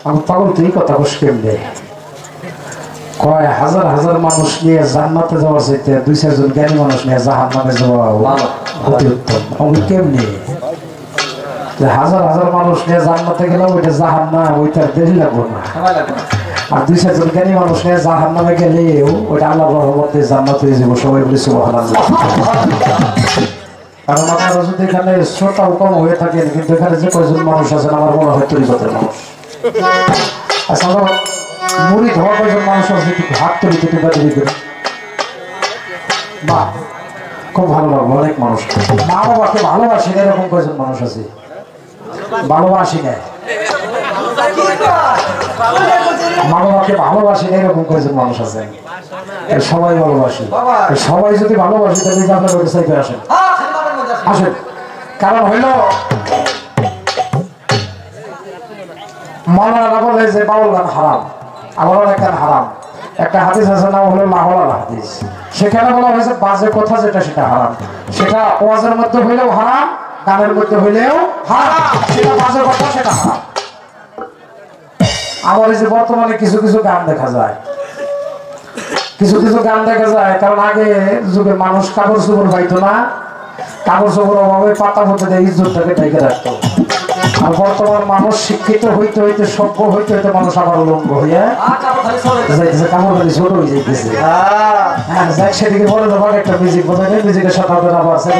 আমি পাগল তুই কথা বস কেমনে কয় হাজার হাজার মানুষ নিয়ে জান্নাতে যাওয়া চাইতে 2-4 জন জ্ঞানী মানুষ নিয়ে জাহান্নামে যাওয়া অতি উত্তম। আমি কেমনে হাজার হাজার মানুষ নিয়ে জান্নাতে গেলাম ওইটা জাহান্নাম ওইটার দেরি লাগবো না, আর 2-4 জন জ্ঞানী মানুষ নিয়ে জাহান্নামে গেলেও ওইটা আল্লাহর রহমতে জান্নাত হয়ে যাবো। সবাই বলে সুবহানাল্লাহ। কারণ আপনারা যদি এখানে শ্রোতাও কম হয়ে থাকেন, কিন্তু এখানে যে কয়জন মানুষ আছেন আমার মনে হয় তরিকতের মানুষ। আচ্ছা মুড়ি ধোয়া কয়জন মানুষ আছে একটু হাত তৈরি করতে পারি করে বাহ, খুব ভালো লাগলো। অনেক মানুষ মা বাবাকে ভালোবাসি না এরকম কয়জন মানুষ আছে? ভালোবাসি না মা বাবাকে ভালোবাসি না এরকম কয়জন মানুষ আছে? সবাই ভালোবাসি। সবাই যদি ভালোবাসি তাহলে আপনার ওটা চাইতে আসেন, আসেন। কারণ হইল মাওলানা বলে যে বাউল গান হারাম, আবার অনেক গান হারাম। একটা হাদিস আছে নাম হলো লাহোলাল হাদিস, সেখানে বলা হয়েছে বাজে কথা যেটা সেটা হারাম। সেটা ওয়াজের মধ্যে হইলেও হারাম, গানের মধ্যে হইলেও হারাম। সেটা বাজে কথা সেটা হারাম। আমার এই যে বর্তমানে কিছু কিছু গান দেখা যায়, কিছু কিছু গান দেখা যায়, কারণ আগে যুগে মানুষ কাপড় চোপড় পাইতো না, কাপড় চোপড় অভাবে পাতা পথে দিয়ে ইজ্জতটাকে ঢেকে রাখতো। আর বর্তমান মানুষ শিক্ষিত হইতে হইতে সভ্য হইতে হইতে মানুষ আবার উলঙ্গ হইয়া যাইতেছে, কাপড় খালি ছোট হয়ে যাইতেছে। হ্যাঁ যাক, সেদিকে বলে দেবো একটা মিউজিক বোঝাই, মিউজিকের সাথে আবার বসে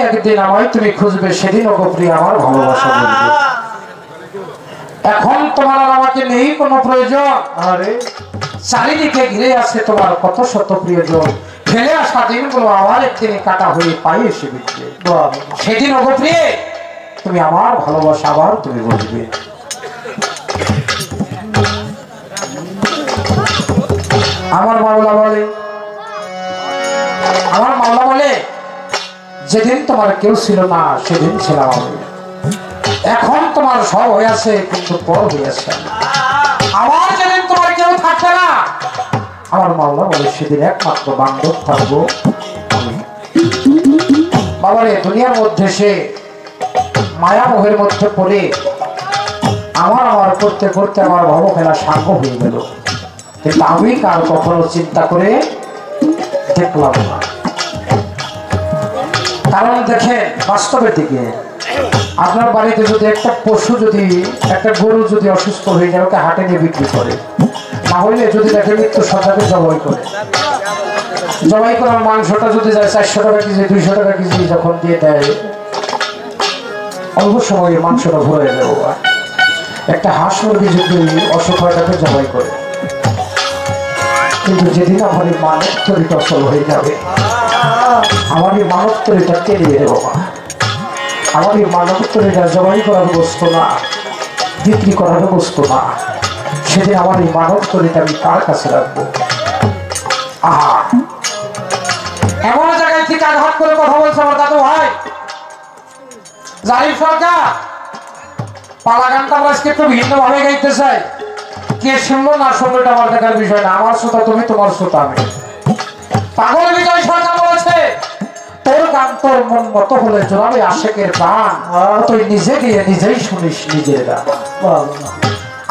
একদিন আমায় তুমি খুঁজবে, সেদিন ওগো প্রিয় আমার ভালোবাসা বলবে। এখন তোমার আর আমাকে নেই কোনো প্রয়োজন, আরে চারিদিকে ঘিরে আছে তোমার কত শত প্রিয়জন। ফেলে আসা দিনগুলো আমার একদিনে কাটা হয়ে পায়ে এসে বিকবে, সেদিন ওগো প্রিয় তুমি আমার ভালোবাসা আবার তুমি বলবে। আমার মাওলা বলে, আমার মাওলা বলে যেদিন তোমার কেউ ছিল না সেদিন ছিলাম আমি। এখন তোমার সব হয়ে আছে কিন্তু পর হয়ে আছে। আবার যেদিন তোমার কেউ থাকবে না, আমার মাওলা বলে সেদিন একমাত্র বান্ধব থাকবো আমি। বাবারে দুনিয়ার মধ্যে সে মায়া মোহের মধ্যে পড়ে আমার করতে করতে আমার ভবখেলা সাঙ্গ হয়ে গেল। কিন্তু আমি কার কখনো চিন্তা করে দেখলাম না। কারণ দেখেন বাস্তবের দিকে আপনার বাড়িতে যদি একটা পশু, যদি একটা গরু যদি অসুস্থ হয়ে যায়, ওকে হাটে নিয়ে বিক্রি করে, না হইলে যদি দেখে মৃত্যু সন্তাকে জবাই করে, জবাই করার মাংসটা যদি যায় 400 টাকা কেজি 200 টাকা কেজি যখন দিয়ে দেয়, অল্প সময়ে মাংসটা ভরে যাবে। একটা হাঁস মুরগি যদি অসুখ হয় তাকে জবাই করে, কিন্তু যেদিন আমার এই মানব তরিটা অসল হয়ে যাবে, আমার এই মানব তরিটা কেড়ে দেবো। আমার এই মানব তরিটা জবাই করার বস্তু না, বিক্রি করার বস্তু না। সেদিন আমার এই মানব তরিটা আমি কার কাছে রাখবো? আহা, এমন জায়গায় থেকে আঘাত করে কথা বলছে আমার দাদু ভাই জাহির সরকার। পালা গানটা আমরা আজকে একটু ভিন্ন ভাবে গাইতে চাই। কে শুনলো না শুনলো এটা আমার দেখার বিষয় না। আমার শ্রোতা তুমি, তোমার শ্রোতা আমি। পাগল বিজয় সরকার বলেছে, তোর গান তোর মন মতো হলে জোরাবে আশেকের গান, তুই নিজে গিয়ে নিজেই শুনিস নিজের গান।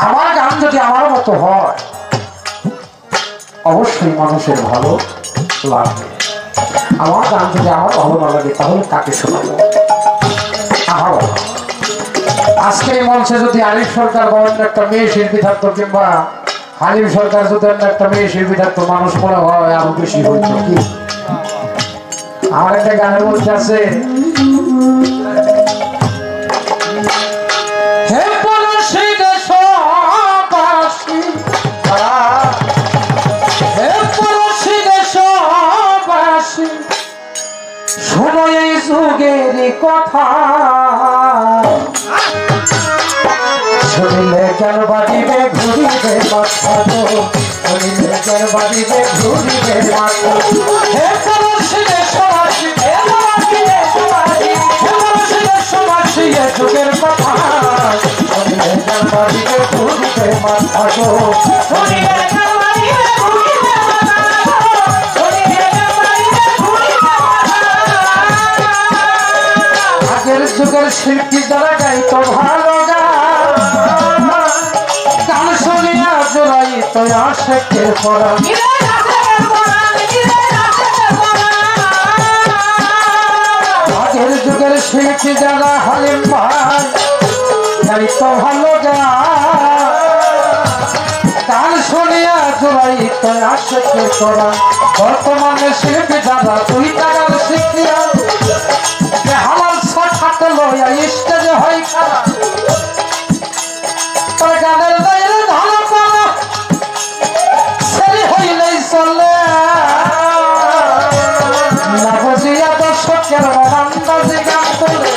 আমার গান যদি আমার মতো হয় অবশ্যই মানুষের ভালো লাগবে। আমার গান যদি আমার ভালো না লাগে তাহলে কাকে শোনাবো? আজকে এই মঞ্চে যদি আরিফ সরকার বা অন্য একটা মেয়ে শিল্পী থাকতো, কিংবা হালিম সরকার যদি অন্য একটা মেয়ে শিল্পী থাকতো, মানুষ মনে হয় আরো বেশি হইতো। কি আমার একটা গানের মধ্যে আছে, হে পরশী দেশবাসী, হে পরশী দেশবাসী, শোনো এই যুগের কথা, শুনিলে কেন বাজিবে ঘুরিবে মাথা, শুনিলে কেন বাজিবে ঘুরিবে মাথা। হে পরশী দেশবাসী, হে পরশী দেশবাসী, হে পরশী দেশবাসী, এ যুগের কথা, শুনিলে কেন বাজিবে ঘুরিবে মাথা, শুনিলে কেন বাজিবে ঘুরিবে মাথা, শুনিলে কেন বাজিবে ঘুরিবে মাথা। আগের যুগের শিল্পী যারা গাইতো ভালো গান শুনিয়া জোড়াই তো আশেকের পরা, আগের যুগের শিল্পী যারা হালিম ভাই গাইতো ভালো গান শুনিয়া জোড়াই তো আশেকের পরা। বর্তমানে শিল্পী যারা দুই টাকার শিখিয়া হালাল হাতে লইয়া স্টেজে হয় খারাপ, গানের বাইরে ভালো পালা সেরি হইলেই চলে না, বুঝিয়া দর্শকের আন্দাজে গান তোলে।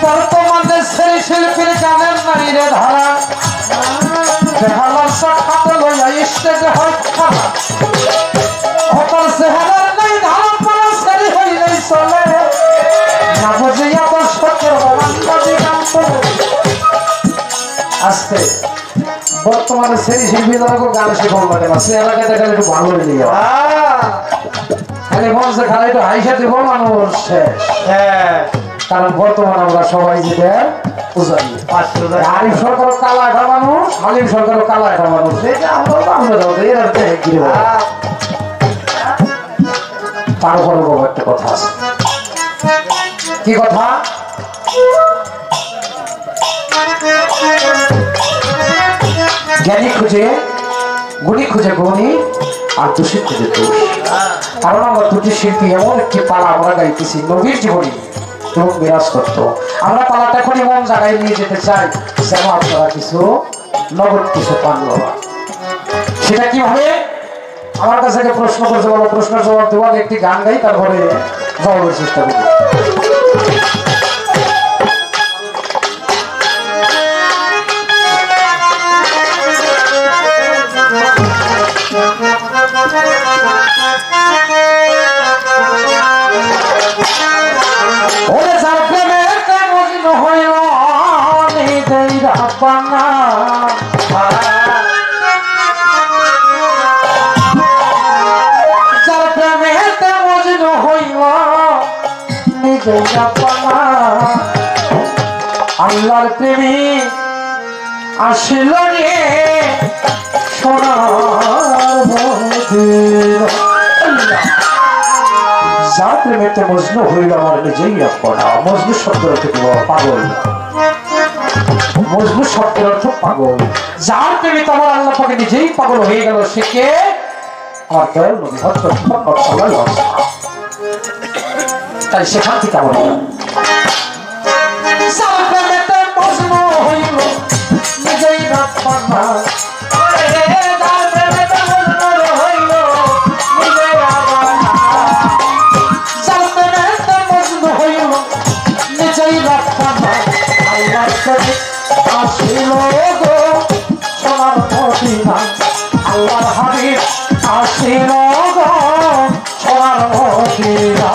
বর্তমানে সেই শিল্পীর গানের বাইরে ধারা হালাল হাতে লইয়া স্টেজে হয় খারাপ, অপর চেহারার নাই ধারা পালা সেরি হইলেই চলে না, বুঝিয়া দর্শকের আন্দাজে গান তোলে। আসতে বর্তমানে সেই শিল্পী যারা গান শেখানো লাগে না, সে এলাকায় দেখালে একটু ভালো হয়ে যাবে, খালি মঞ্চে খালি একটু হাইসা দিব মানুষ শেষ। কারণ বর্তমানে আমরা সবাই যেটা আরিফ সরকারও কালা একটা মানুষ, হালিম সরকারও কালা একটা মানুষ, তারপরে একটা কথা আছে। কি কথা? জ্ঞানী খুঁজে গুণী খুঁজে গুণী, আর দোষী খুঁজে দোষ। কারণ আমরা দুটি শিল্পী এমন একটি পালা আমরা গাইতেছি নবীর জীবনী এবং বিরাজ করত। আমরা পালাটা এখন এমন জায়গায় নিয়ে যেতে চাই যেন আপনারা কিছু নগদ কিছু পান বাবা। সেটা কিভাবে? আমার কাছে একটা প্রশ্ন করছে বাবা, প্রশ্নের জবাব দেবো, একটি গান গাই তারপরে জবাবের চেষ্টা করবো। ওরে যার প্রেমে মগ্ন হইল নিজেরা পানা, যার প্রেমে মগ্ন হইল নিজেরা পানা, আল্লাহর প্রেমী আসিল রে সোনার মন্দির। তো মজনু হইল আমার নিজেই আপনা। মজনু শব্দের অর্থ কি? পাগল। মজনু শব্দের অর্থ পাগল। যার প্রেমে তোমার আল্লাহ পাকে নিজেই পাগল হয়ে গেল, সে কে? আমার দয়াল নবী হযরত মুহাম্মদ সাল্লাল্লাহু আলাইহি ওয়াসাল্লাম। তাই সেখান থেকে আমরা মজনু হইল নিজেই আপনা। আল্লাহর হাবিব আসিল গো সোনার মদিনা।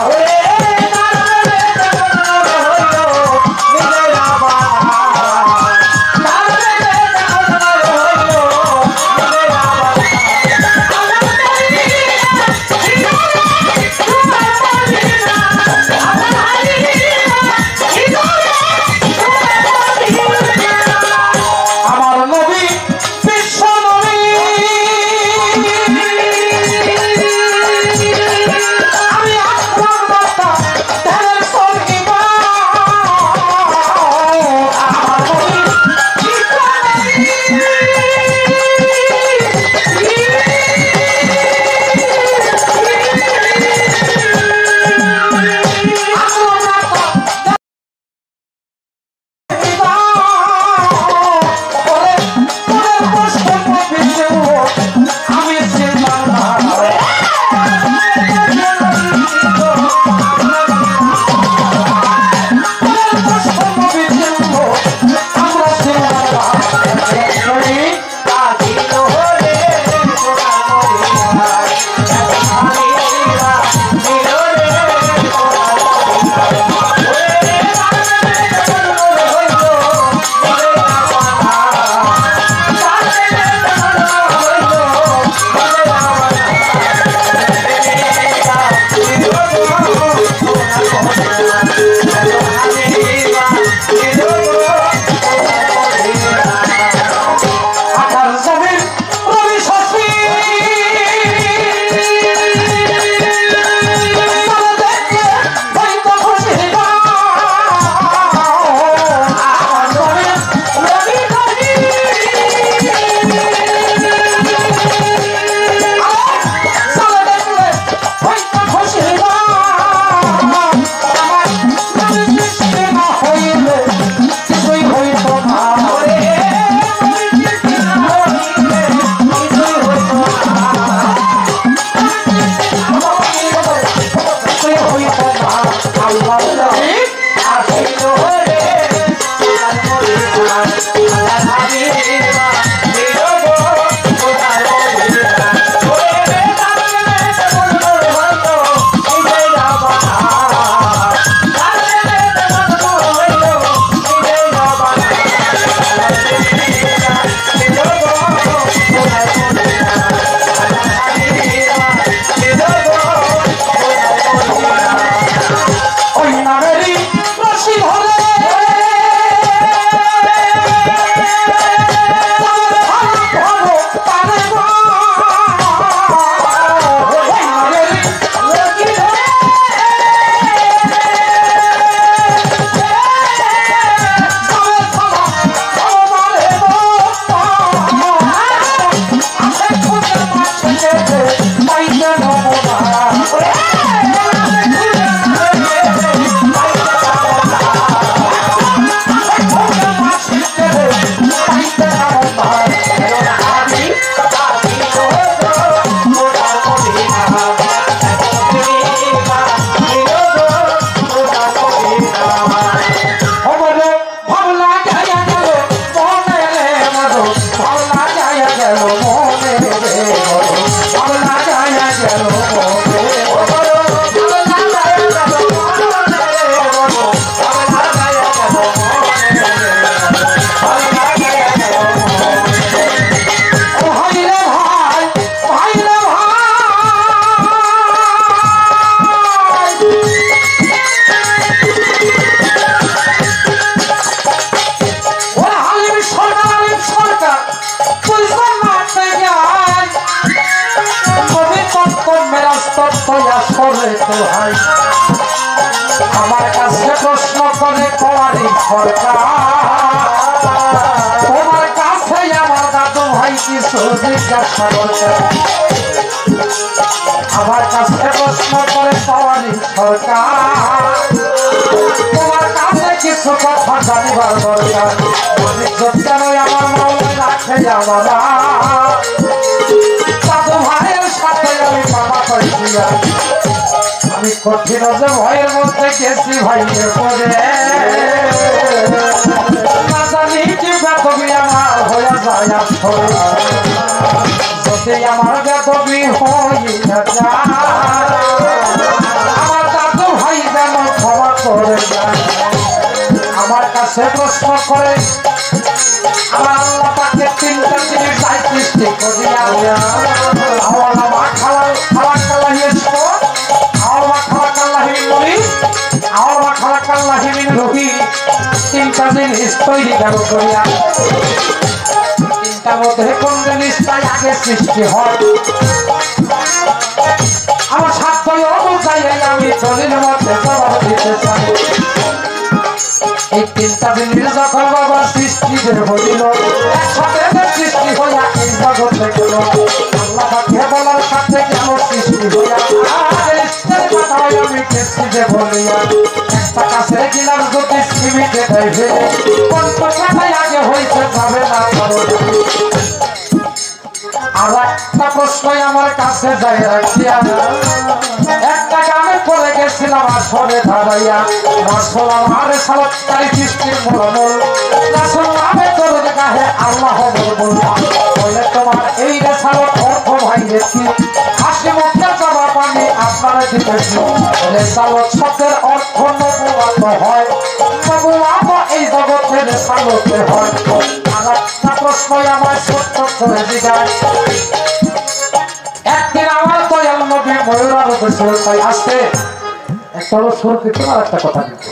तो या छोड़े तो हाय আমার কাছে প্রশ্ন করে কওয়ারি সরকার তোমার কাছে আমার দাদু ভাই কিছু জিজ্ঞাসা করছে আমার কাছে প্রশ্ন করে কওয়ারি সরকার তোমার কাছে কিছু কথা জানিবার দরকার কেন আমার মাওলা রাখে আমার দাদু ভাইয়ের সাথে আমি বাবা পাইছি আমি কঠিন যে ভয়ের মধ্যে গেছি ভাইয়ের পরে না জানি কি বেতবি আমার হয়ে যায় যদি আমার বেতবি হইয়া যায় আমার দাদু ভাই যেন ক্ষমা করে যায় আমার কাছে প্রশ্ন করে আমার আল্লাহ তাকে তিনটা জিনিস চাই সৃষ্টি করিয়া আমার মা খাওয়া খাওয়া খাওয়াইয়েছ তিনটা জিনিস তৈরি কেন করিয়া তিনটার মধ্যে কোন জিনিসটাই আগে সৃষ্টি হয় আমার সাধ্য অনুযায়ী আমি দলিল মধ্যে জবাব দিতে চাই এই তিনটা জিনিস যখন বাবা সৃষ্টি বলিল একসাথে সৃষ্টি হইয়া এই জগতে গেল আল্লাহ পাকে বলার সাথে কেন সৃষ্টি হইয়া আমি কেসি যে বলিয়া একটা কাছে গিলার যদি সিমিটে দেবে কোন কথাই আগে হইতে যাবে না আর একটা প্রশ্নই আমার কাছে যাই রাখিয়া একটা গানে পড়ে গেছিলাম আসরে দাঁড়াইয়া রাসূল আমার সালাতকারী সৃষ্টির মূলমূল রাসূল নামে তোর গাহে আল্লাহ বলবো বলে তোমার এই রেসালত অর্থ ভাই দেখি হাসি মুখে জবাব আমি আপনারা দিতেছি রেসালত শব্দের অর্থ নবুয়াত হয় নবুয়াত এই জগতের রেসালতে হয় আর একটা প্রশ্নই আমার ছোট্ট করে জিজ্ঞাসা একদিন আমার দয়াল নবী ময়ূরাবত ছিল তাই আসতে একটা হলো সুরক্ষিত আর একটা কথা কিন্তু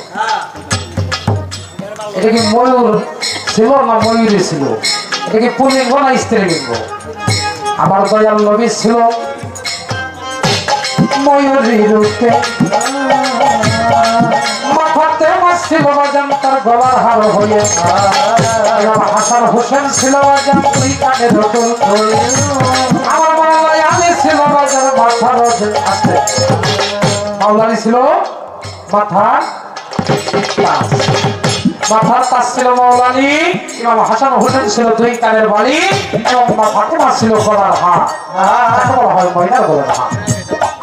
এটা কি ময়ূর ছিল না ময়ূরী ছিল এটা কি পুলিঙ্গ না স্ত্রীলিঙ্গ আমার দয়াল নবী ছিল ময়ূরী রূপে মাথাতে মাছ ছিল বাজান তার গলার হার হয়ে হাসান হোসেন ছিল বাজান তুই কানে রতুল আমার মাওলাই আলী ছিল বাজার মাথার আসতে মাওলানি ছিল মাথার মাথার তাজ ছিল মাওলানি ইমাম হাসান হোসেন ছিল দুই কানের বাড়ি এবং ফাতেমা ছিল গলার হার বলা হয় ময়নার গলার হার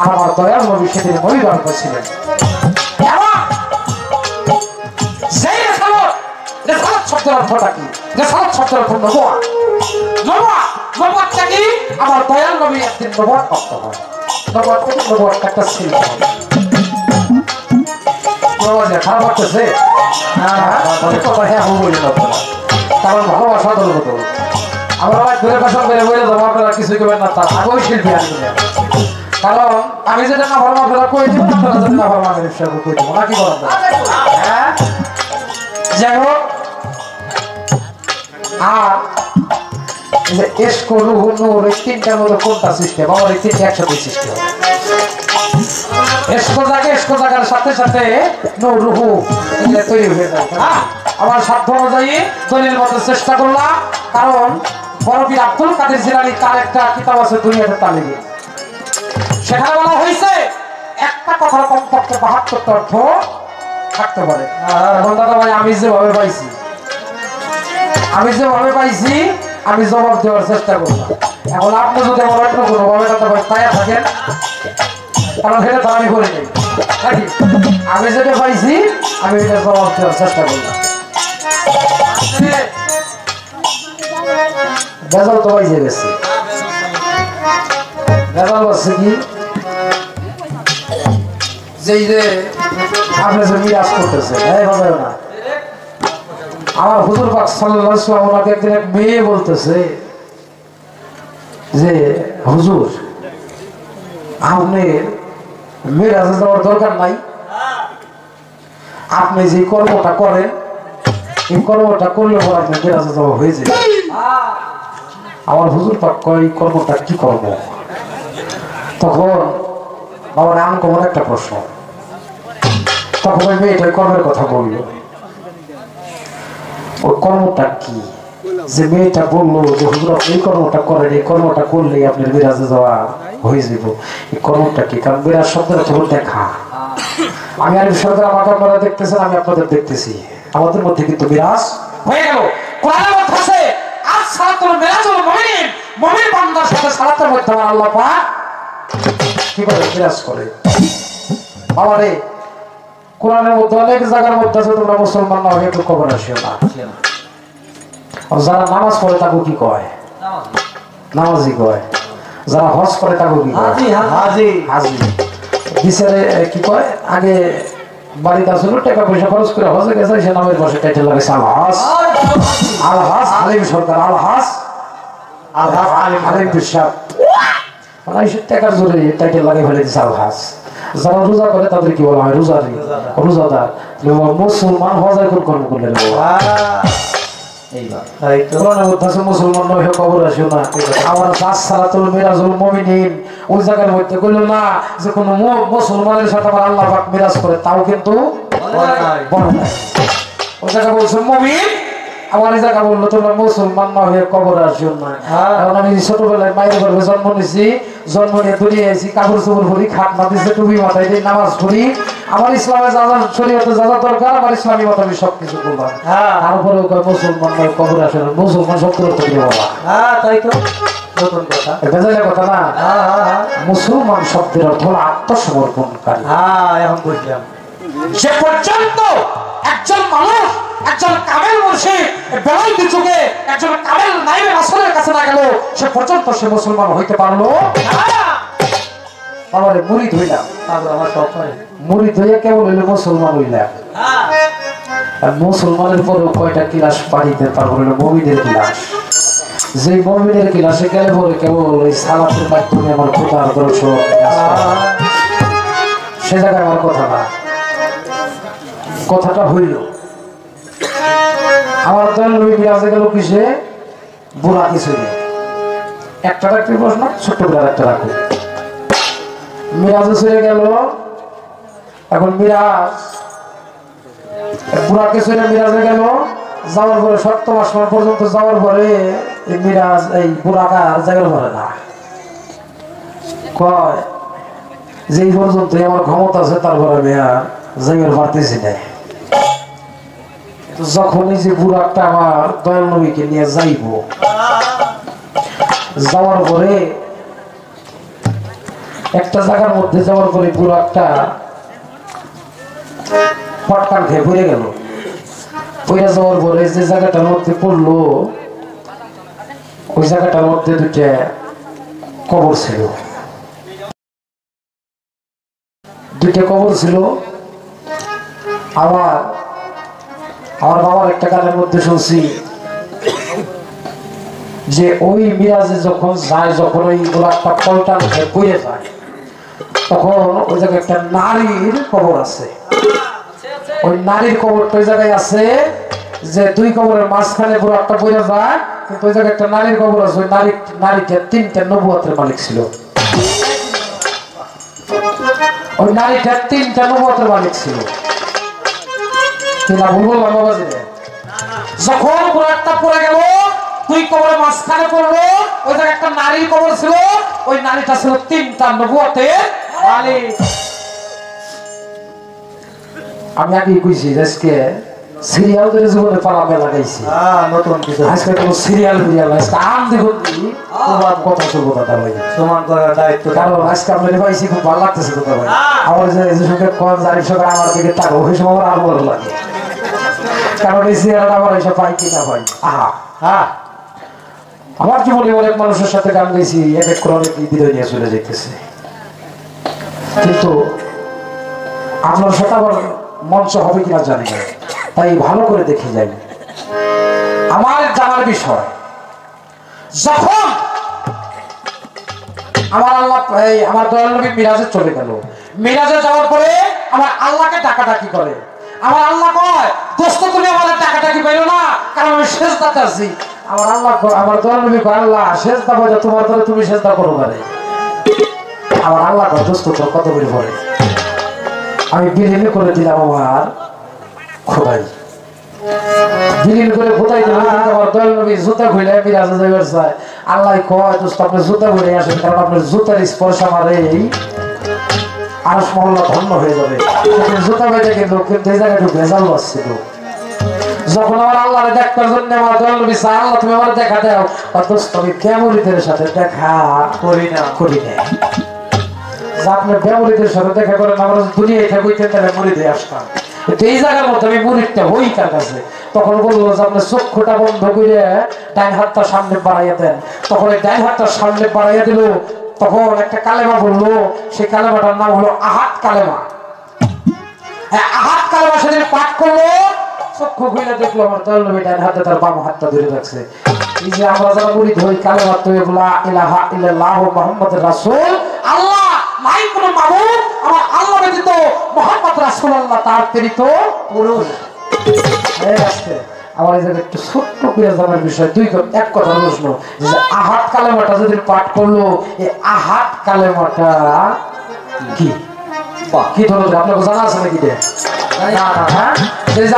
আমার দয়াল নবী সেদিন মরিগল্প ছিলেন সেই রেসালত শব্দের অর্থটা কি রেসালত শব্দের অর্থ নবুয়া নবুয়া নবুয়াতটা কি আমার দয়াল নবী একদিন নবুয়াত প্রাপ্ত হয় নবুয়াত থেকে নবুয়াত একটা ছিল খারাপ লাগতেছে কারণ ভালোবাসা দলগত আমরা দূরে ভাষণ করে বলে দেবো আপনারা কিছু করবেন না তার আগেও শিল্পী আসবে কারণ আমি যেটা না ভালো আপনারা কই দিব আপনারা যেটা না ভালো আমি সেটা কই দিব নাকি বলেন হ্যাঁ যাই হোক আর যে এসকো রুহু নূর এই তিনটার মধ্যে কোনটা সিস্টেম আমার এই তিনটা একসাথে সিস্টেম এসকো জায়গার সাথে সাথে নূর রুহু এগুলো তৈরি হয়ে যায় আমার সাধ্য অনুযায়ী দলিল মতো চেষ্টা করলাম কারণ বড়বীর আব্দুল কাদের জিলানী তার একটা কিতাব আছে দুনিয়াতে তালিমে সেখানে বলা হয়েছে একটা কথার কমপক্ষে ৭২টা অর্থ থাকতে পারে দাদা ভাই আমি যেভাবে পাইছি আমি জবাব দেওয়ার চেষ্টা করলাম এখন আপনি যদি আমার অন্য কোনো ভাবে দাদা ভাই তাই থাকেন কারণ সেটা তো আমি করি নাই নাকি আমি যেটা পাইছি আমি এটা জবাব দেওয়ার চেষ্টা করলাম বেজাল তো পাইছে গেছে বেজাল বলছে কি যে আপনি যে মিরাজ করতেছেন এইভাবে না আমার হুজুর পাক সাল্লাল্লাহু আলাইহি ওয়াসাল্লাম ওনাকে একদিন এক মেয়ে বলতেছে যে হুজুর আপনি মিরাজে যাওয়ার দরকার নাই আপনি যে কর্মটা করেন এই কর্মটা করলে পর আপনি মিরাজে যাওয়া হয়ে যাবে আমার হুজুর পাক কয় কর্মটা কি কর্ম তখন বাবার আনকমন একটা প্রশ্ন তখন ওই মেয়েটা কর্মের কথা বললো। ওই কর্মটা কি যে মেয়েটা বললো যে হুজুর আপনি এই কর্মটা করেন, এই কর্মটা করলেই আপনার বিরাজে যাওয়া হয়ে যাব, এই কর্মটা কি? কারণ বিরাজ শব্দের অর্থ দেখা। আমি আর সরকার আমাকে আপনারা দেখতেছেন, আমি আপনাদের দেখতেছি, আমাদের মধ্যে কিন্তু বিরাজ হয়ে গেল। কোরআনের মধ্যে আছে আজ সালাতুল মিরাজুল মুমিনিন, মুমিন বান্দার সাথে সালাতের মধ্যে আল্লাহ পাক কি করে বিরাজ করে। বাবারে কোরআনের মধ্যে অনেক জায়গার মধ্যে আছে তোমরা মুসলমান না হয়ে একটু কবর আসিও না। যারা নামাজ পড়ে তাকে কি কয়? নামাজি কয়। যারা হজ করে তাকে কি কয়? হাজি। হাজি বিচারে কি কয়? আগে বাড়িতে আসলে টাকা পয়সা খরচ করে হজে গেছে, সে নামের বসে টাইটেল লাগাইছে আলহাজ। আলহাজ আলিম সরকার, আলহাজ আলিম বিশ্বাস, মানে টাকার জোরে টাইটেল লাগিয়ে ফেলে দিচ্ছে আলহাজ। যারা রোজা করে তাদের কি বলা হয়? রোজারি, রোজাদার। মুসলমান হজায় কোন কর্ম করলে মুসলমান নয় কবর আসিও না। আমার সালাতুল মিরাজুল মুমিনিন ওই জায়গার মধ্যে কইল না যে কোন মুসলমানের সাথে আমার আল্লাহ পাক মিরাজ করে, তাও কিন্তু ওই জায়গা বলছে মুমিন, আমার এই জায়গা বললো তোমরা মুসলমান না হয়ে কবর আসিও না। এখন আমি ছোটবেলায় মায়ের গর্ভে জন্ম নিয়েছি, জন্ম নিয়ে দুনিয়ে আইছি, কাপড় চোপড় পরি, খাট না দিচ্ছে, টুপি মাথায় দিই, নামাজ পড়ি, আমার ইসলামে যা যা শরীয়তে যা যা দরকার আমার ইসলামী মত আমি সবকিছু করলাম। তারপরে মুসলমান নয় কবর আসে না। মুসলমান শব্দের অর্থ কি বাবা? তাই তো নতুন কথা, বেজাইলে কথা না। মুসলমান শব্দের অর্থ হলো আত্মসমর্পণকারী। এখন বুঝলাম। যে পর্যন্ত একজন মানুষ একজন কামেল মুর্শিদ বেলাল যুগে একজন কামেল নাইবে রাসূলের কাছে না গেল, সে পর্যন্ত সে মুসলমান হইতে পারলো না। আমারে মুরিদ হইলাম, তারপর আমার সব মুরিদ হইয়া কেবল হইলে মুসলমান হইলাম। আর মুসলমানের পরেও কয়টা ক্লাস পাইতে, তারপর হইলো মুমিনের ক্লাস। যে মুমিনের ক্লাসে গেলে পরে কেবল ওই সালাতের মাধ্যমে আমার খোদার দর্শন, সে জায়গায় আমার কথা না। কথাটা হইল আমার দল নবী বিরাজে গেল কিসে? বুড়া কিছু নেই। একটা রাখতে প্রশ্ন, ছোট্ট করে একটা রাখো। মিরাজে চলে গেল। এখন মিরাজ বুড়াকে চলে মিরাজে গেল, যাওয়ার পরে 7 মাস পর্যন্ত যাওয়ার পরে এই মিরাজ এই বুড়াকা আর জায়গা পড়ে না। কয় যে এই পর্যন্ত আমার ক্ষমতা আছে, তারপরে আমি আর জায়গার পারতেছি না। যখনই যে বুড়াটা আমার দয়াল নবীকে নিয়ে যাইব, যাওয়ার পরে একটা জায়গার মধ্যে যাওয়ার পরে বুড়াটা পটকান খেয়ে পড়ে গেল। পড়ে যাওয়ার পরে যে জায়গাটার মধ্যে পড়লো, ওই জায়গাটার মধ্যে 2টা কবর ছিল। 2টা কবর ছিল। আমার বাবার একটা গানের মধ্যে শুনছি যে ওই মিরাজে যখন যায়, যখন ওই গোলাপটা পল্টান হয়ে পড়ে যায়, তখন ওই জায়গায় একটা নারীর কবর আছে। ওই নারীর কবরটা ওই জায়গায় আছে যে 2 কবরের মাঝখানে গোলাপটা পড়ে যায়, কিন্তু ওই জায়গায় একটা নারীর কবর আছে। ওই নারীটা 3টা নবুয়তের মালিক ছিল। ওই নারীটা 3টা নবুয়তের মালিক ছিল। যখন গোলাপটা পড়ে গেল, 2 কবরের মাঝখানে পড়লো, ওই জায়গায় একটা নারীর কবর ছিল। ওই নারীটা ছিল 3টা নবুয়তের মালিক। আমি আগে কইছি আজকে সিরিয়াল ধরে জীবনে পালামে লাগাইছি, নতুন কিছু আজকে কোনো সিরিয়াল বিরিয়াল আজকে আম দেখুন তোমার কথা শুনবো দাদা ভাই, সমান করার দায়িত্ব। কারণ আজকে আপনার পাইছি খুব ভালো লাগতেছে দাদা ভাই। আমার যে সঙ্গে কম জানি সঙ্গে আমার দিকে টাকা ওই সময় আমার আরো ভালো লাগে, কারণ এই সিরিয়ালটা আমার এইসব পাই কিনা ভাই। আমার জীবনে অনেক মানুষের সাথে গান গেছি, এক করে অনেক বিদায় নিয়ে চলে যেতেছে, কিন্তু আপনার সাথে আবার মঞ্চ হবে কিনা জানি না, তাই ভালো করে দেখে যাই। আমার জানার বিষয়, যখন আমার আল্লাহ আমার দয়াল নবী মিরাজে চলে গেল, মিরাজে যাওয়ার পরে আমার আল্লাহকে ডাকাডাকি করে। আমার আল্লাহ কয় দোস্ত তুমি আমার ডাকাডাকি পাইলো না, কারণ আমি সেজদাতে আছি। আমার আল্লাহ আমার দয়াল নবী কয় আল্লাহ সেজদা বলে তোমার ধরে তুমি সেজদা করো পারে। আমার আল্লাহ কয় দোস্ত তোর কত করে পড়ে? আমি বিলীন করে দিলাম আমার খোদাই, বিলীন করে খোদাই দিলাম। আমার দয়াল নবী জুতা খুলে বিরাজে যাইবার চায়। আল্লাহ কয় দোস্ত আপনি জুতা খুলে আসেন, কারণ আপনার জুতার স্পর্শ আমার এই আরশ মহল্লা ধন্য হয়ে যাবে। জুতা বেঁধে কিন্তু এই জায়গায় একটু ভেজাল আসছিল। যখন আমার আল্লাহরে দেখবার জন্য আমার দয়াল নবী চায়, আল্লাহ তুমি আমার দেখা দাও, দোস্ত আমি বেমরিদের সাথে দেখা করি না। আপনার বেমরিদের সাথে দেখা করেন, আমরা দুনিয়ায় থাকতেন তাহলে মুরিদে আসতাম। এই জায়গার মধ্যে আমি মুরিদটা হই তার কাছে। তখন বললো যে আপনার চক্ষুটা বন্ধ করে ডাইন হাতটা সামনে বাড়াইয়া দেন। তখন এই ডাইন হাতটা সামনে বাড়াইয়া দিল। তখন একটা কালেমা বললো, সেই কালেমাটার নাম হলো আহাদ কালেমা। আহাদ কালেমা সেদিন পাঠ করলো, চক্ষু খুলে দেখলো আমার দয়াল নবী ডাইন হাতে তার বাম হাতটা ধরে রাখছে। এই যে আমরা যারা মুরিদ হই কালেমা তৈয়বা ইলাহা ইল্লাল্লাহু মুহাম্মাদুর রাসূল, আল্লাহ নাই কোনো মাবুদ, আমার আল্লাহ ব্যতীত মুহাম্মদ রাসূলুল্লাহ তার প্রেরিত পুরুষ। আমার এই জায়গায় একটু ছোট্ট করে জানার বিষয়, এক কথা প্রশ্ন, যে আহাদ কালেমাটা যদি পাঠ করলো, এই আহাদ কালেমাটা কি কি ধরনের আপনাকে জানা আছে নাকি?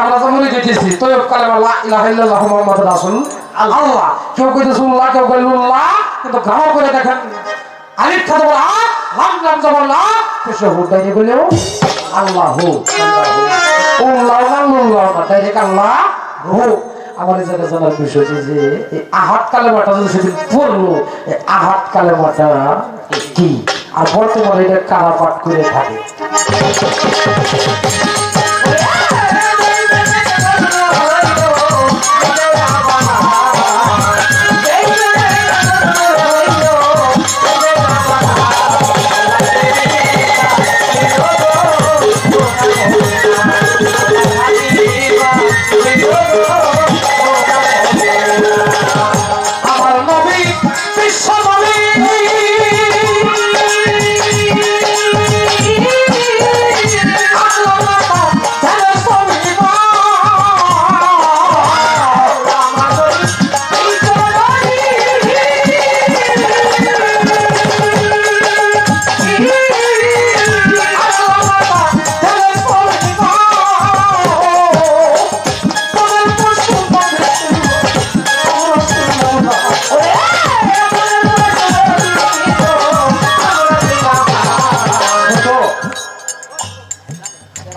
আমরা তো মনে দিতেছি তৈয়ব কালেমা লা ইলাহা ইল্লাল্লাহু মুহাম্মাদুর রাসূল আল্লাহ, কেউ কইতেছে উল্লাহ, কেউ কইল উল্লাহ, কিন্তু গাও করে দেখেন আলিফ খাতে বলা লাম লাম জবর লা পেশে হুদাই বলেও আল্লাহু উল্লাহ না উল্লাহ না ডাইরেক্ট আল্লাহ হো। আমার এই জায়গায় জানার বিষয় যে এই আহাদ কালেমাটা যদি সেদিন পড়লো, এই আহাদ কালেমাটা কি, আর বর্তমানে এটা কারা পাঠ করে থাকে?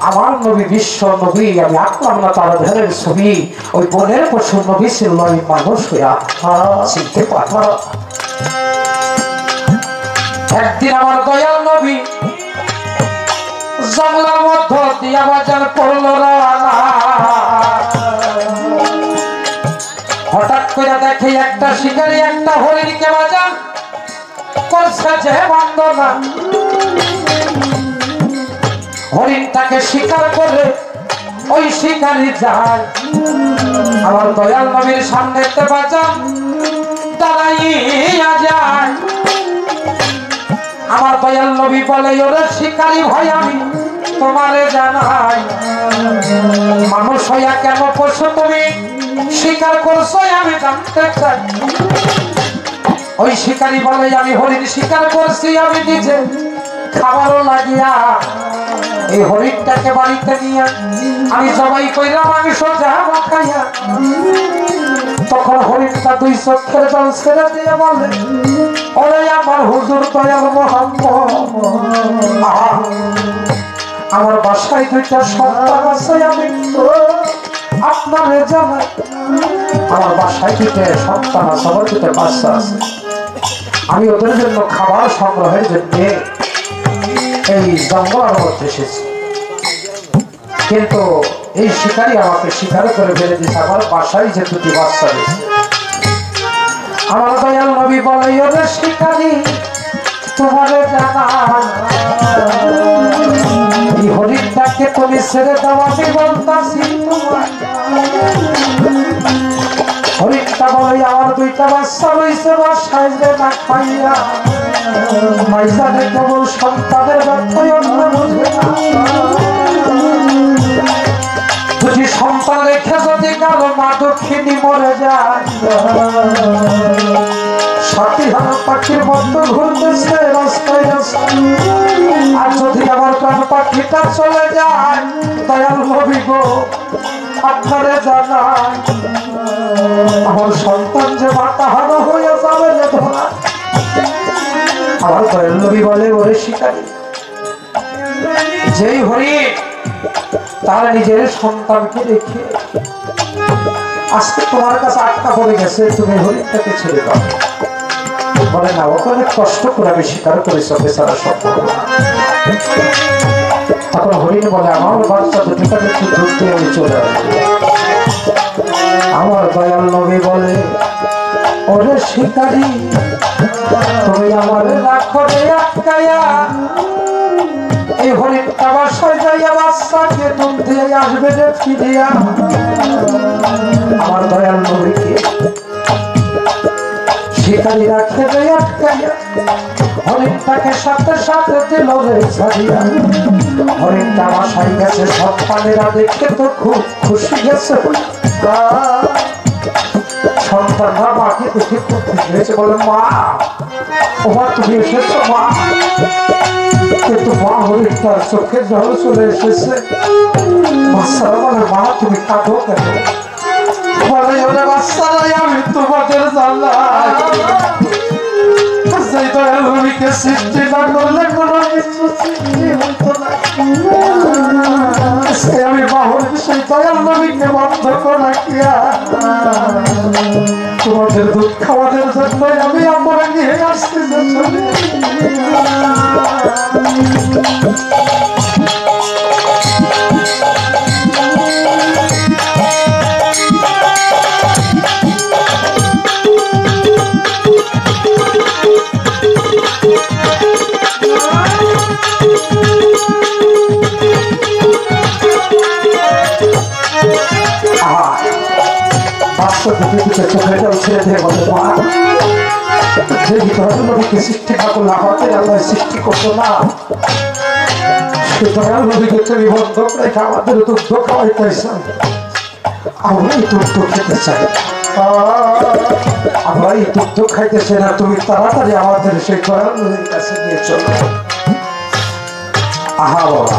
আমার নবী বিশ্ব নবী, আমি আঁকলাম না তার ধ্যানের ছবি, ওই বনের পশু নবী ছিল মানুষ হইয়া চিনতে পারল। একদিন আমার দয়াল নবী জঙ্গলের মধ্য দিয়া বাজার করল রানা। হঠাৎ করে দেখে একটা শিকারী একটা হরিণকে বাজার করছে যে বন্দনা। হরিণটাকে শিকার করে ওই শিকারী যায়, আমার দয়াল নবীর সামনে বাজার দাঁড়াইয়া যায়। আমার দয়াল নবী বলে, ওরে শিকারী ভাই আমি তোমারে জানাই, মানুষ হইয়া কেন পশু তুমি শিকার করছো আমি জানতে চাই। ওই শিকারী বলে, আমি হরিণ শিকার করছি আমি নিজে খাবারও লাগিয়া, এই হরিণটাকে বাড়িতে নিয়ে আমি জবাই কইরা মাংস যাবো খাইয়া। তখন হরিণটা দুই চোখের জল ছেড়ে দিয়ে বলে, ওরে আমার হুজুর দয়াল মুহাম্মদ, আমার বাসায় দুইটা সন্তান আছে, আমি আপনারে জানাই আমার বাসায় দুইটা সন্তান আছে, আমার দুইটা বাচ্চা আছে, আমি ওদের জন্য খাবার সংগ্রহের জন্য এই জঙ্গলের মধ্যে এসেছি, কিন্তু এই শিকারী আমাকে শিকার করে ফেলে দিয়েছে, আমার বাসায় যে দুটি বাচ্চা রয়েছে। আমার দয়াল নবী বলে, ওরে শিকারী তোমারে জানা, এই হরিণটাকে তুমি ছেড়ে দাও, আমি বলতাছি তোমায়। হরিণটা বলে, আমার দুইটা বাচ্চা রয়েছে বাসায় যে না খাইয়া, মাইজানে কেবল সন্তানের ব্যর্থই অন্য বুঝে না। দুটি সন্তান রেখে যদি কারো মা দক্ষিণী মরে যায়, সাথী হার পাখির মতো ঘুরতেছে রাস্তায় রাস্তায়, আর যদি আমার প্রাণ পাখিটা চলে যায় দয়াল নবী গো আপনারে জানাই আমার সন্তান যে মাতাহারা হয়ে যাবে রে ধরা। আমার দয়াল নবী বলে ওরে শিকারী যেই হরিণ তার নিজের সন্তানকে দেখে আজকে তোমার কাছে আটকা পড়ে গেছে তুমি হরিণটাকে ছেড়ে দাও। বলে না ওখানে কষ্ট করে আমি স্বীকার করেছি বেচারা সম্ভব না। তখন হরিণ বলে আমার বাচ্চা দুটোটাকে একটু দুধ দিয়ে আমি চলে আসবো। আমার দয়াল নবী বলে ওরে শিকারী তুমি আমার রাখো রে আটকায়া এই হরিণটা বাসায় যাইয়া বাচ্চাকে দুধ দিয়ে আসবে রে ফিরিয়া। আমার দয়াল নবীকে শিকারী রাখে রে আটকাইয়া হরিণটাকে সাথে সাথে দিল রে ছাড়িয়া। হরিণটা বাসায় গেছে সব পানেরা দেখে তো খুব খুশি গেছে সন্তানরা মাকে দেখে খুব খুশি হয়েছে। বলে মা ওমা তুমি এসেছো মা। কিন্তু মা হরিণটার চোখে জল চলে এসেছে। বাচ্চারা বলে মা তুমি কাঁদো কেন? বলে ওরে বাচ্চারা আমি তোমাদের জানলাই সেই দয়াল নবীকে সৃষ্টি না করলে কোনো কিছু সৃষ্টি হইতো না। আমি বাহন সেই দয়াল নবীকে বন্ধ করে রাখিয়া তোমাদের দুধ খাওয়ানোর জন্য আমি আমরা নিয়ে আসতে চলে। সৃষ্টি ঠাকুর না হতে আল্লাহ সৃষ্টি করতো না সুতরাং নদীকে তুমি বন্ধ রেখে আমাদের দুধ খাওয়াইতেছেন। আমরা এই দুধ খেতে চাই আমরা এই দুধ খাইতেছি না। তুমি তাড়াতাড়ি আমাদের সেই দয়াল নদীর কাছে নিয়ে চলো। আহা বাবা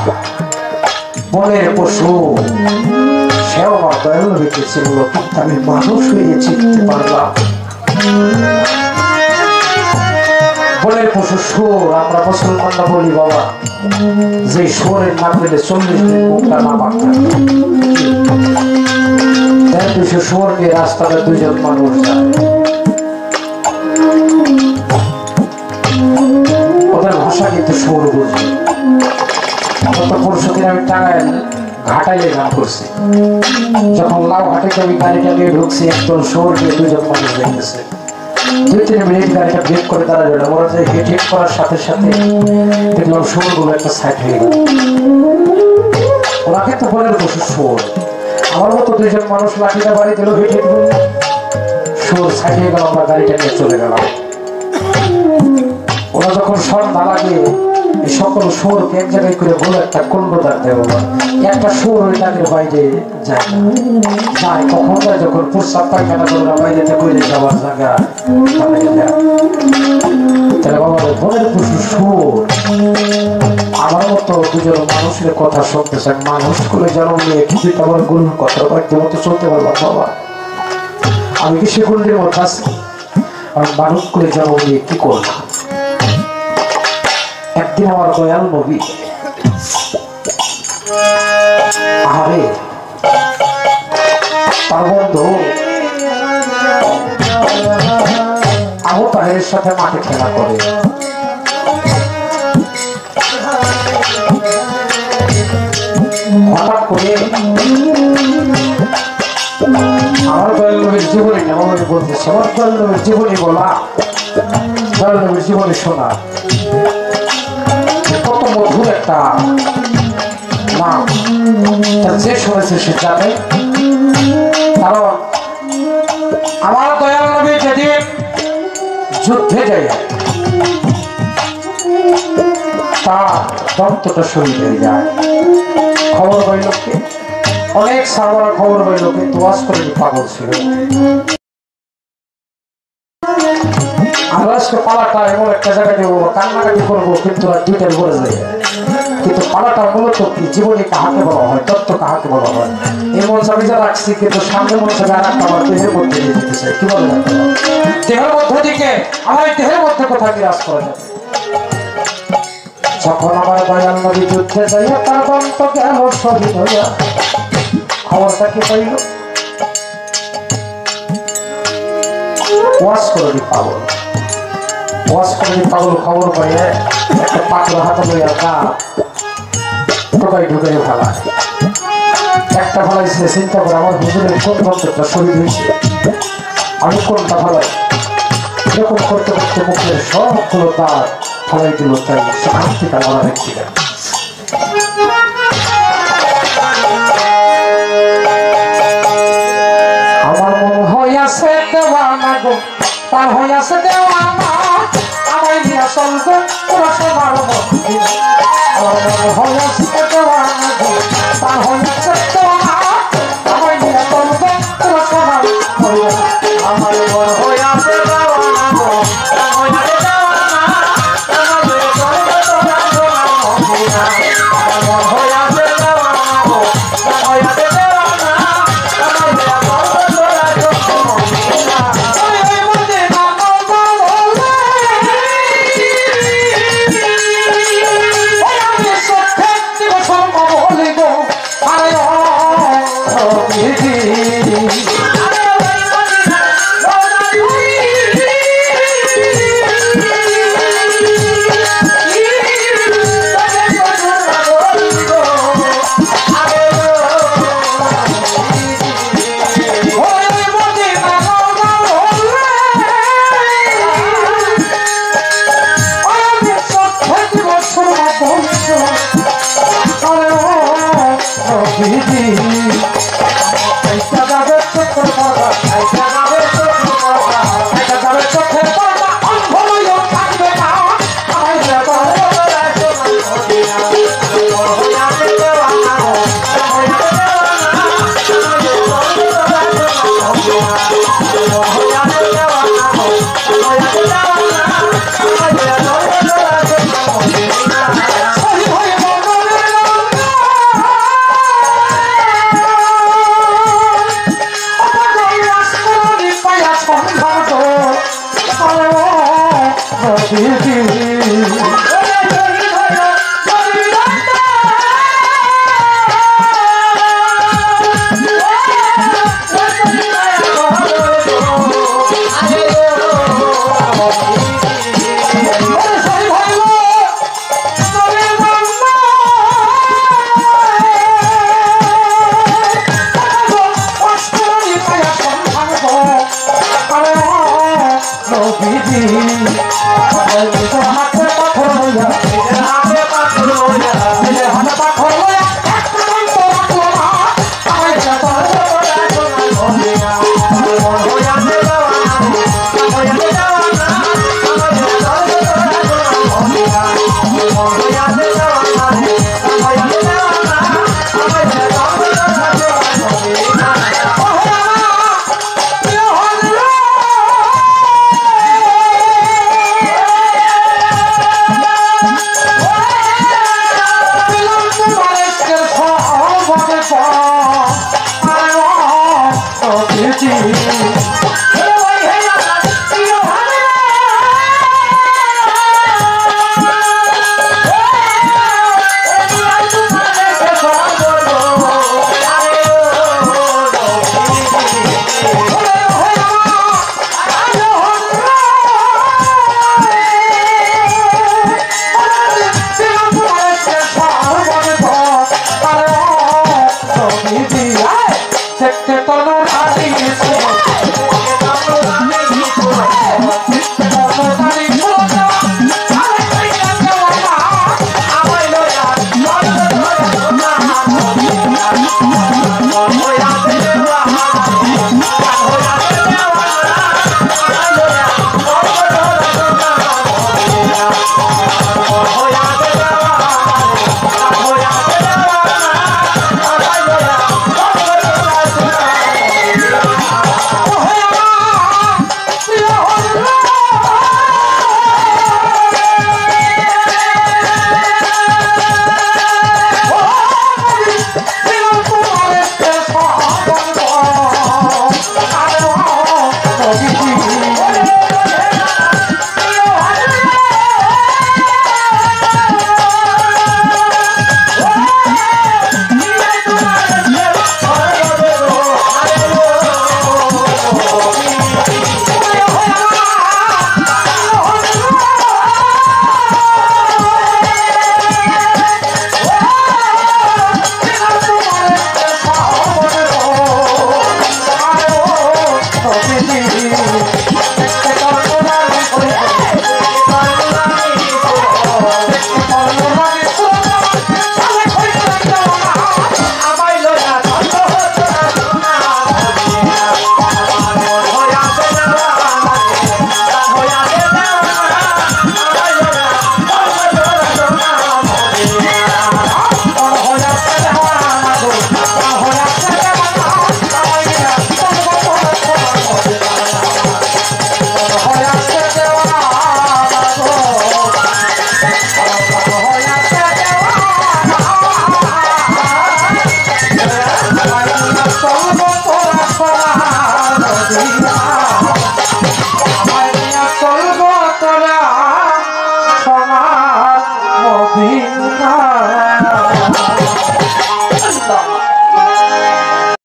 বনের পশু সেও আমার দয়াল নদীকে ছিল কিন্তু আমি মানুষ হয়ে চিনতে পারলাম। বনের পশু সুর আমরা মুসলমানরা বলি বাবা যে সুরের নাম দিলে 40 দিন মুখটা না পাকতে সুর নিয়ে রাস্তাতে দুইজন মানুষ যায়। ওদের ভাষা কিন্তু সুর বুঝি। গত পরশুদিন আমি টাঙ্গাইল ঘাটাইলে গান করছি। যখন লাউ ঘাটে আমি গাড়িটা নিয়ে ঢুকছি একদম সুর নিয়ে দুইজন মানুষ দেখতেছে। 2-3 মিনিট গাড়িটা ব্রেক করে দাঁড়ালো না। ওরা যে হিট করার সাথে সাথে দেখলাম সুরগুলো একটা সাইড হয়ে গেল। ওরা কিন্তু বলে বসে সুর আমার মতো দুইজন মানুষ লাঠিটা বাড়ি দিল হিট হিট সুর সাইড হয়ে গেল। আমরা গাড়িটা নিয়ে চলে গেলাম। ওরা যখন সন্ধ্যা লাগে এই সকল সুরকে এক জায়গায় করে বলে একটা কুণ্ডদার দেবো একটা সুর ওই দাগের বাইরে যায় যায় কখন যায় যখন প্রস্তাব পায়খানা করে বাইরেতে করে যাওয়ার জায়গা তাহলে বাবার বনের পশু সুর আমার মতো দুজন মানুষের কথা শুনতে চান। মানুষ করে জন্ম নিয়ে কিছু আমার গুরুর কথা বাড়িতে মতো চলতে পারলাম বাবা। আমি কি সে গুলির মধ্যে আছি? আমি মানুষ করে জন্ম নিয়ে কি করলাম? একদিন আমার দয়াল নবী আরে তার বন্ধু আবু তাহেরের সাথে মাঠে খেলা করে। হঠাৎ করে আমার দয়াল নবীর জীবনী না আমি বলতেছি আমার দয়াল নবীর জীবনী বলা দয়াল নবীর জীবনী শোনা কত মধুর একটা মা যে শুনেছে সে জানে। কারণ আমার দয়াল নবী যেদিন যুদ্ধে যায় তার দন্তটা শরীর হয়ে যায়। খবর পাইল কে? অনেক সাহাবারা খবর পাইল কিন্তু ওয়াজ করে পাগল ছিল। আমরা আজকে পালাটা এমন একটা জায়গায় দেবো কান্নাকাটি করবো কিন্তু আর দুইটার উপরে যাই কিন্তু পালাটা মূলত কি জীবনে কাহাকে বলা হয়, তত্ত্ব কাহাকে বলা হয়, এই মনসাবি যা রাখছি কিন্তু সামনে মনসাবি আর একটা আমার দেহের মধ্যে দিয়ে দিতেছে। কি বলে দেহের মধ্যে দিকে আমার দেহের মধ্যে কোথায় বিরাজ করা যাবে? যখন আমার দয়াল নবী যুদ্ধে যাইয়া তার দন্ত গেল শহীদ হইয়া, খবরটা কি পাইল? ওয়াজ করে পাগল, ওয়াজ করে পাগল খবর পাইয়ে একটা পাত্র হাতে লইয়া গা ঢুকাই ঢুকাই ফেলায়। একটা ফেলাইছে, চিন্তা করে আমার হুজুরের কোন দন্তটা শহীদ হয়েছে, আমি কোনটা ফেলাই। এরকম করতে করতে মুখের সবগুলো তার ফেলাই দিল, তাই সেখান থেকে মরা দেখছিলেন। আমার মন হইয়াছে দেওয়ানা গো, তার হইয়াছে দেওয়ানা, আমায় নিয়ে চলবে পুরা সোনার মন্দির। আমার মন হইয়াছে দেওয়ানা গো, তার হইয়াছে দেওয়ানা, আমায় নিয়ে চলবে পুরা সোনার মন্দির। আমার মন হইয়াছে দেওয়ানা গো, তার হইয়াছে দেওয়ানা, আমায় নিয়ে চলবে পুরা সোনার মন্দির। আমার মন হইয়াছে দেওয়ানা গো, তার হইয়াছে দেওয়ানা, আমায় নিয়ে চলবে পুরা সোনার Bye.